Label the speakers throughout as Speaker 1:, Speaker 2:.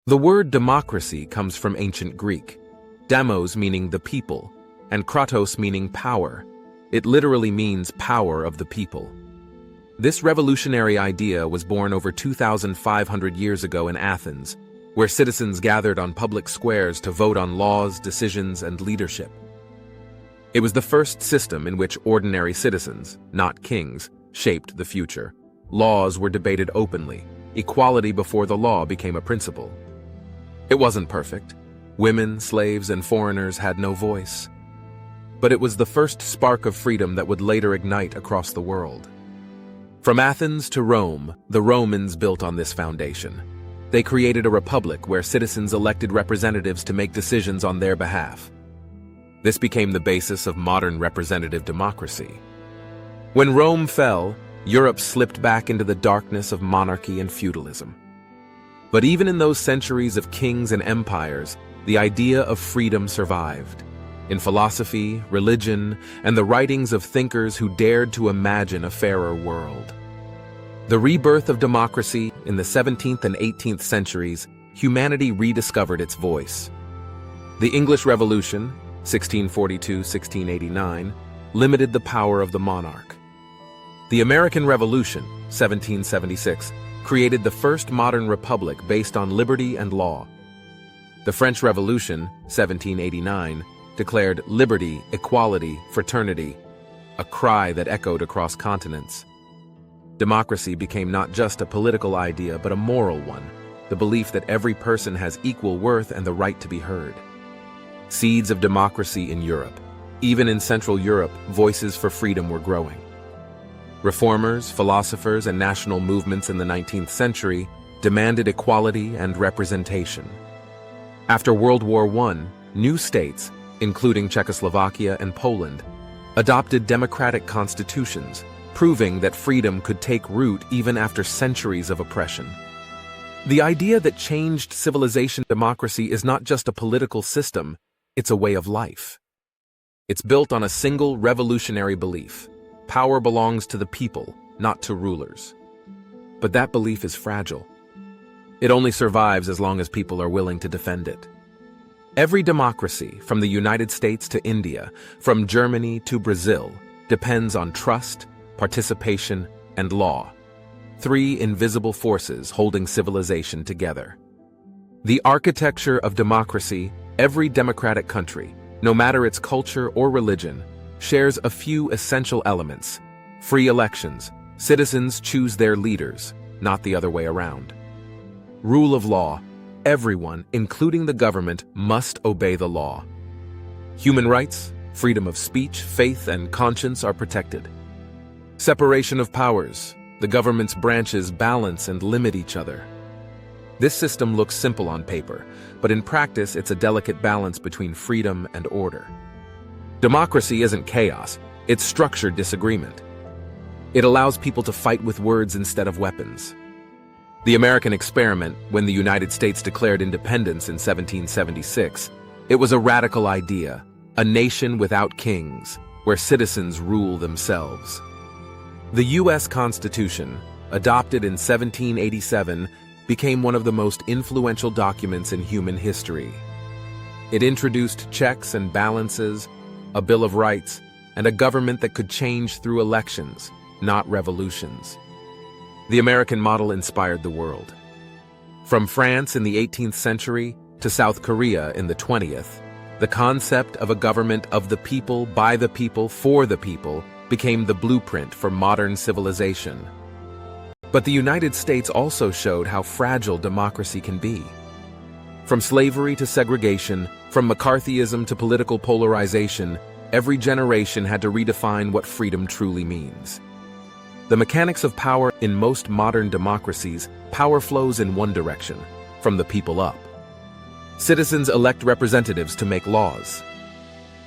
Speaker 1: The word democracy comes from ancient Greek, demos meaning the people, and kratos meaning power. It literally means power of the people. This revolutionary idea was born over 2,500 years ago in Athens, where citizens gathered on public squares to vote on laws, decisions, and leadership. It was the first system in which ordinary citizens, not kings, shaped the future. Laws were debated openly. Equality before the law became a principle. It wasn't perfect. Women, slaves, and foreigners had no voice. But it was the first spark of freedom that would later ignite across the world. From Athens to Rome, the Romans built on this foundation. They created a republic where citizens elected representatives to make decisions on their behalf. This became the basis of modern representative democracy. When Rome fell, Europe slipped back into the darkness of monarchy and feudalism. But even in those centuries of kings and empires, the idea of freedom survived. In philosophy, religion, and the writings of thinkers who dared to imagine a fairer world. The rebirth of democracy in the 17th and 18th centuries, humanity rediscovered its voice. The English Revolution, 1642-1689, limited the power of the monarch. The American Revolution, 1776, created the first modern republic based on liberty and law. The French Revolution, 1789, declared liberty, equality, fraternity, a cry that echoed across continents. Democracy became not just a political idea but a moral one, the belief that every person has equal worth and the right to be heard. Seeds of democracy in Europe. Even in Central Europe, voices for freedom were growing. Reformers, philosophers, and national movements in the 19th century demanded equality and representation. After World War I, new states, including Czechoslovakia and Poland, adopted democratic constitutions, proving that freedom could take root even after centuries of oppression. The idea that changed civilization democracy is not just a political system, it's a way of life. It's built on a single revolutionary belief: power belongs to the people, not to rulers. But that belief is fragile. It only survives as long as people are willing to defend it. Every democracy, from the United States to India, from Germany to Brazil, depends on trust, participation, and law. Three invisible forces holding civilization together. The architecture of democracy, every democratic country, no matter its culture or religion, shares a few essential elements. Free elections. Citizens choose their leaders, not the other way around. Rule of law. Everyone, including the government, must obey the law. Human rights, freedom of speech, faith, and conscience are protected. Separation of powers. The government's branches balance and limit each other. This system looks simple on paper, but in practice it's a delicate balance between freedom and order. Democracy isn't chaos, it's structured disagreement. It allows people to fight with words instead of weapons. The American experiment, when the United States declared independence in 1776, it was a radical idea, a nation without kings, where citizens rule themselves. The U.S. Constitution, adopted in 1787, became one of the most influential documents in human history. It introduced checks and balances, a Bill of Rights, and a government that could change through elections, not revolutions. The American model inspired the world. From France in the 18th century to South Korea in the 20th, the concept of a government of the people, by the people, for the people became the blueprint for modern civilization. But the United States also showed how fragile democracy can be. From slavery to segregation, from McCarthyism to political polarization, every generation had to redefine what freedom truly means. The mechanics of power in most modern democracies, power flows in one direction, from the people up. Citizens elect representatives to make laws.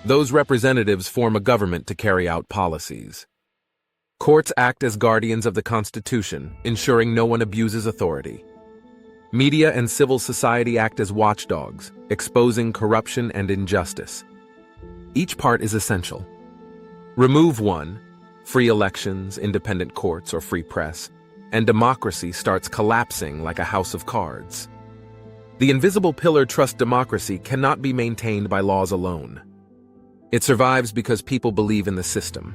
Speaker 1: Those representatives form a government to carry out policies. Courts act as guardians of the Constitution, ensuring no one abuses authority. Media and civil society act as watchdogs, exposing corruption and injustice. Each part is essential. Remove one, free elections, independent courts, or free press, and democracy starts collapsing like a house of cards. The invisible pillar trust democracy cannot be maintained by laws alone. It survives because people believe in the system,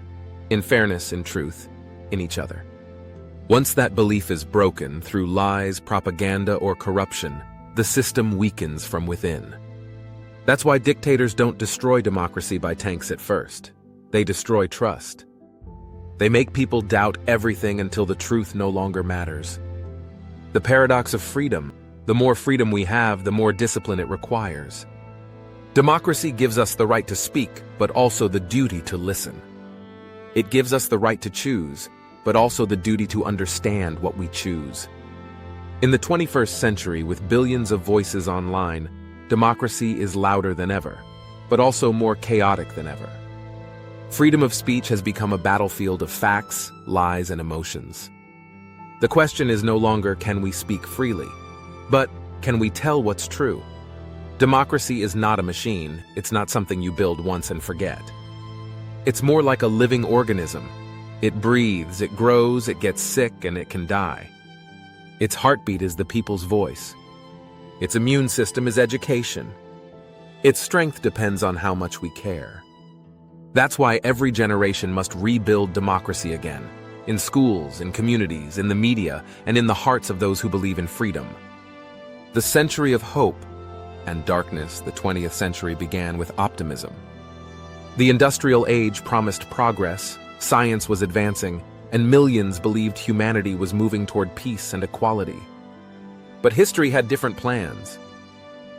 Speaker 1: in fairness, in truth, in each other. Once that belief is broken through lies, propaganda, or corruption, the system weakens from within. That's why dictators don't destroy democracy by tanks at first. They destroy trust. They make people doubt everything until the truth no longer matters. The paradox of freedom: the more freedom we have, the more discipline it requires. Democracy gives us the right to speak, but also the duty to listen. It gives us the right to choose, but also the duty to understand what we choose. In the 21st century, with billions of voices online, democracy is louder than ever, but also more chaotic than ever. Freedom of speech has become a battlefield of facts, lies, and emotions. The question is no longer, can we speak freely, but can we tell what's true? Democracy is not a machine. It's not something you build once and forget. It's more like a living organism. It breathes, it grows, it gets sick, and it can die. Its heartbeat is the people's voice. Its immune system is education. Its strength depends on how much we care. That's why every generation must rebuild democracy again, in schools, in communities, in the media, and in the hearts of those who believe in freedom. The century of hope and darkness, the 20th century, began with optimism. The industrial age promised progress, science was advancing, and millions believed humanity was moving toward peace and equality. But history had different plans.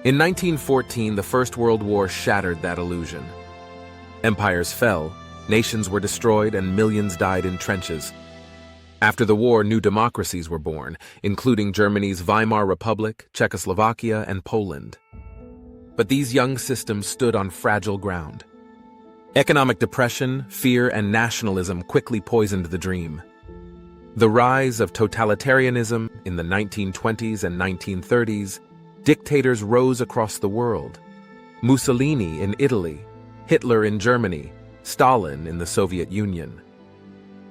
Speaker 1: In 1914, the First World War shattered that illusion. Empires fell, nations were destroyed, and millions died in trenches. After the war, new democracies were born, including Germany's Weimar Republic, Czechoslovakia, and Poland. But these young systems stood on fragile ground. Economic depression, fear, and nationalism quickly poisoned the dream. The rise of totalitarianism in the 1920s and 1930s, dictators rose across the world. Mussolini in Italy, Hitler in Germany, Stalin in the Soviet Union.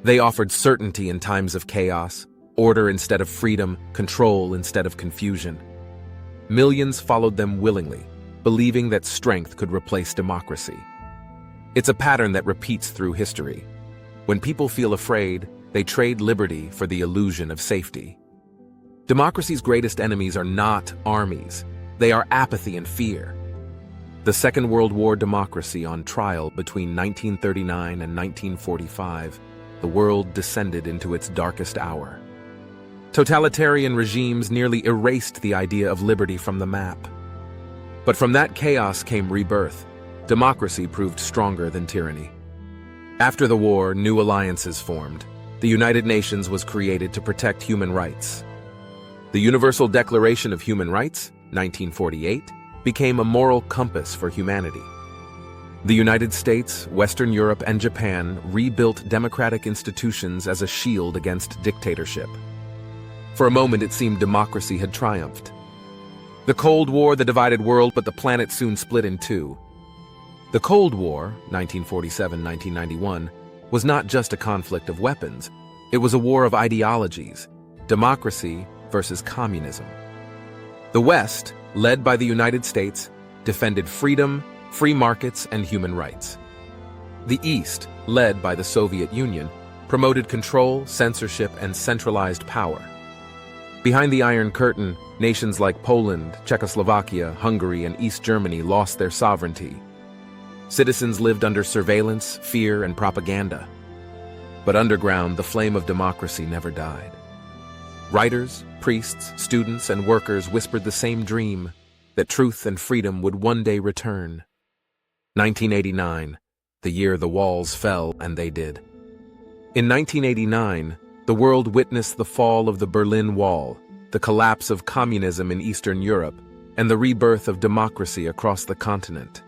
Speaker 1: They offered certainty in times of chaos, order instead of freedom, control instead of confusion. Millions followed them willingly, believing that strength could replace democracy. It's a pattern that repeats through history. When people feel afraid, they trade liberty for the illusion of safety. Democracy's greatest enemies are not armies. They are apathy and fear. The Second World War democracy on trial between 1939 and 1945, the world descended into its darkest hour. Totalitarian regimes nearly erased the idea of liberty from the map. But from that chaos came rebirth. Democracy proved stronger than tyranny. After the war, new alliances formed. The United Nations was created to protect human rights. The Universal Declaration of Human Rights, 1948, became a moral compass for humanity. The United States, Western Europe, and Japan rebuilt democratic institutions as a shield against dictatorship. For a moment, it seemed democracy had triumphed. The Cold War, the divided world, but the planet soon split in two. The Cold War, 1947-1991, was not just a conflict of weapons. It was a war of ideologies, democracy versus communism. The West, led by the United States, defended freedom, free markets, and human rights. The East, led by the Soviet Union, promoted control, censorship, and centralized power. Behind the Iron Curtain, nations like Poland, Czechoslovakia, Hungary, and East Germany lost their sovereignty. Citizens lived under surveillance, fear, and propaganda. But underground, the flame of democracy never died. Writers, priests, students, and workers whispered the same dream, that truth and freedom would one day return. 1989, the year the walls fell, and they did. In 1989, the world witnessed the fall of the Berlin Wall, the collapse of communism in Eastern Europe, and the rebirth of democracy across the continent.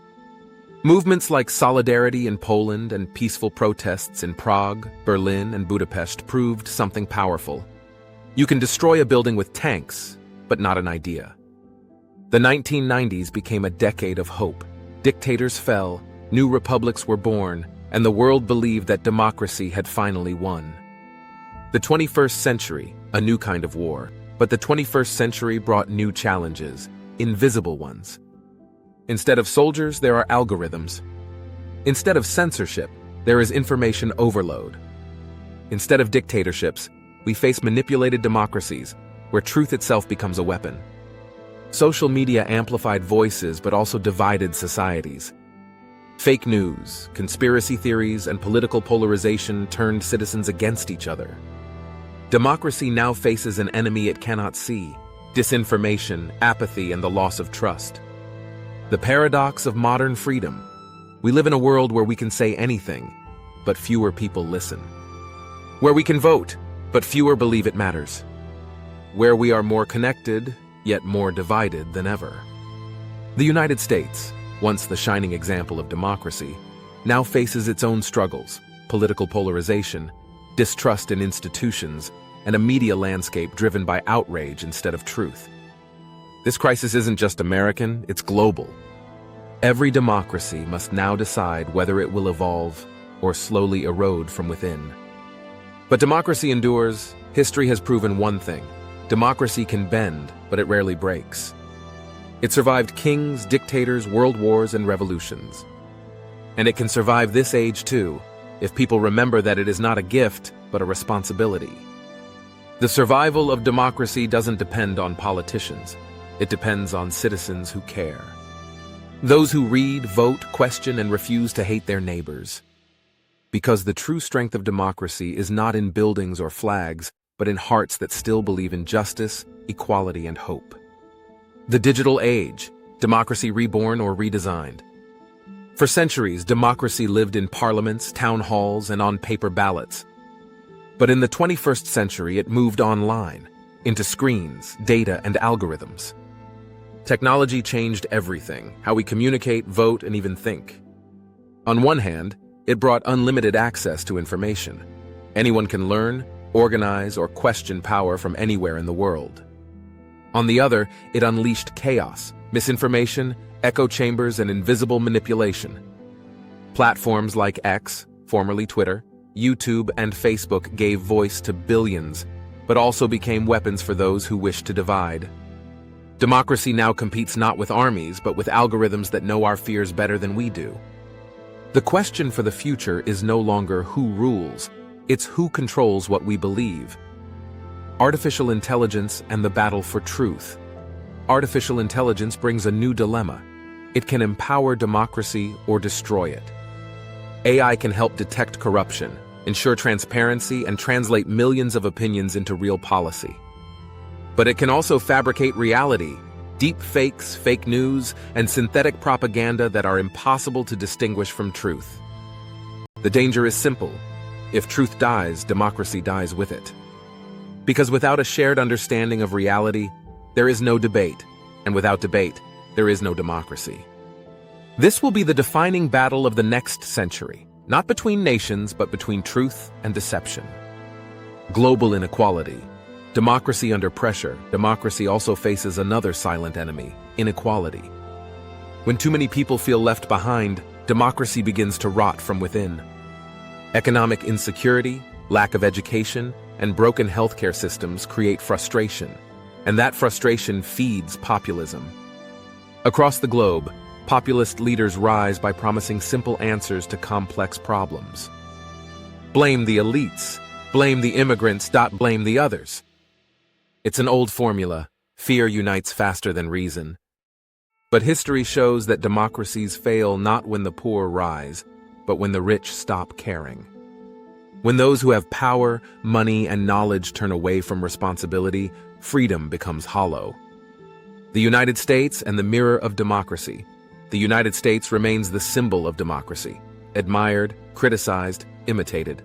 Speaker 1: Movements like Solidarity in Poland and peaceful protests in Prague, Berlin, and Budapest proved something powerful. You can destroy a building with tanks, but not an idea. The 1990s became a decade of hope. Dictators fell, new republics were born, and the world believed that democracy had finally won. The 21st century, a new kind of war, but the 21st century brought new challenges. invisible ones. Instead of soldiers, there are algorithms. Instead of censorship, there is information overload. Instead of dictatorships, we face manipulated democracies, where truth itself becomes a weapon. Social media amplified voices but also divided societies. Fake news, conspiracy theories, and political polarization turned citizens against each other. Democracy now faces an enemy it cannot see: disinformation, apathy, and the loss of trust. The paradox of modern freedom. We live in a world where we can say anything, but fewer people listen. Where we can vote, but fewer believe it matters. Where we are more connected, yet more divided than ever. The United States, once the shining example of democracy, now faces its own struggles: political polarization, distrust in institutions, and a media landscape driven by outrage instead of truth. This crisis isn't just American, it's global. Every democracy must now decide whether it will evolve or slowly erode from within. But democracy endures. History has proven one thing: democracy can bend, but it rarely breaks. It survived kings, dictators, world wars, and revolutions. And it can survive this age too, if people remember that it is not a gift, but a responsibility. The survival of democracy doesn't depend on politicians. It depends on citizens who care. Those who read, vote, question, and refuse to hate their neighbors. Because the true strength of democracy is not in buildings or flags, but in hearts that still believe in justice, equality, and hope. The digital age, democracy reborn or redesigned. For centuries, democracy lived in parliaments, town halls, and on paper ballots. But in the 21st century, it moved online, into screens, data, and algorithms. Technology changed everything: how we communicate, vote, and even think. On one hand, it brought unlimited access to information. Anyone can learn, organize, or question power from anywhere in the world. On the other, it unleashed chaos, misinformation, echo chambers, and invisible manipulation. Platforms like X, formerly Twitter, YouTube, and Facebook gave voice to billions, but also became weapons for those who wished to divide. Democracy now competes not with armies, but with algorithms that know our fears better than we do. The question for the future is no longer who rules, it's who controls what we believe. Artificial intelligence and the battle for truth. Artificial intelligence brings a new dilemma. It can empower democracy or destroy it. AI can help detect corruption, ensure transparency, and translate millions of opinions into real policy. But it can also fabricate reality: deep fakes, fake news, and synthetic propaganda that are impossible to distinguish from truth. The danger is simple: if truth dies, democracy dies with it. Because without a shared understanding of reality, there is no debate, and without debate, there is no democracy. This will be the defining battle of the next century, not between nations, but between truth and deception. Global inequality. Democracy under pressure. Democracy also faces another silent enemy: inequality. When too many people feel left behind, democracy begins to rot from within. Economic insecurity, lack of education, and broken healthcare systems create frustration, and that frustration feeds populism. Across the globe, populist leaders rise by promising simple answers to complex problems. Blame the elites, blame the immigrants, blame the others. It's an old formula: fear unites faster than reason. But history shows that democracies fail not when the poor rise, but when the rich stop caring. When those who have power, money, and knowledge turn away from responsibility, freedom becomes hollow. The United States and the mirror of democracy. The United States remains the symbol of democracy, admired, criticized, imitated.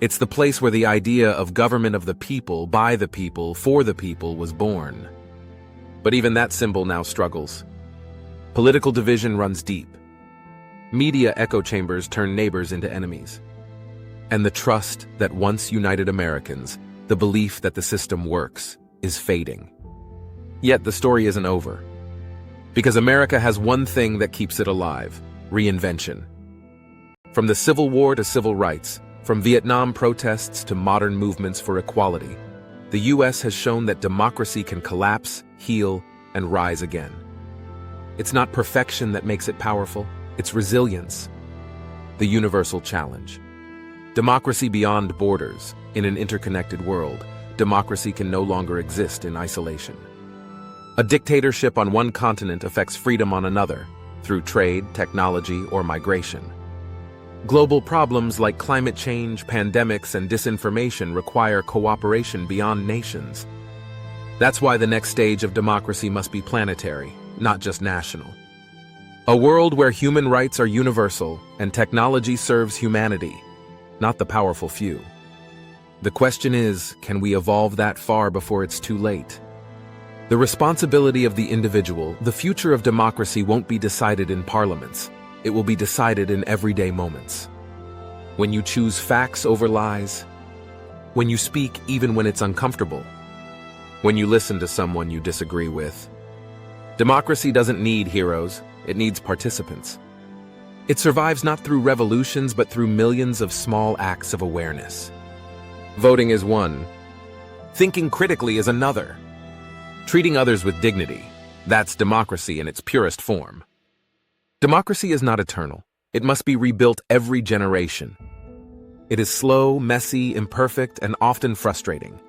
Speaker 1: It's the place where the idea of government of the people, by the people, for the people was born. But even that symbol now struggles. Political division runs deep. Media echo chambers turn neighbors into enemies. And the trust that once united Americans, the belief that the system works, is fading. Yet the story isn't over. Because America has one thing that keeps it alive: reinvention. From the Civil War to civil rights, from Vietnam protests to modern movements for equality, the U.S. has shown that democracy can collapse, heal, and rise again. It's not perfection that makes it powerful, it's resilience. The universal challenge. Democracy beyond borders. In an interconnected world, democracy can no longer exist in isolation. A dictatorship on one continent affects freedom on another, through trade, technology, or migration. Global problems like climate change, pandemics, and disinformation require cooperation beyond nations. That's why the next stage of democracy must be planetary, not just national. A world where human rights are universal and technology serves humanity, not the powerful few. The question is, can we evolve that far before it's too late? The responsibility of the individual. The future of democracy won't be decided in parliaments. It will be decided in everyday moments. When you choose facts over lies, when you speak even when it's uncomfortable, when you listen to someone you disagree with. Democracy doesn't need heroes, it needs participants. It survives not through revolutions but through millions of small acts of awareness. Voting is one. Thinking critically is another. Treating others with dignity. That's democracy in its purest form. Democracy is not eternal. It must be rebuilt every generation. It is slow, messy, imperfect, and often frustrating.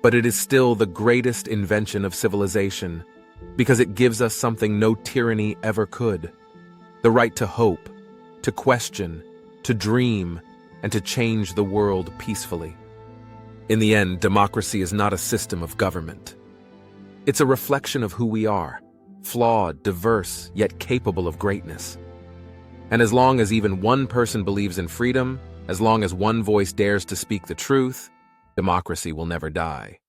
Speaker 1: But it is still the greatest invention of civilization because it gives us something no tyranny ever could. The right to hope, to question, to dream, and to change the world peacefully. In the end, democracy is not a system of government. It's a reflection of who we are, flawed, diverse, yet capable of greatness. And as long as even one person believes in freedom, as long as one voice dares to speak the truth, democracy will never die.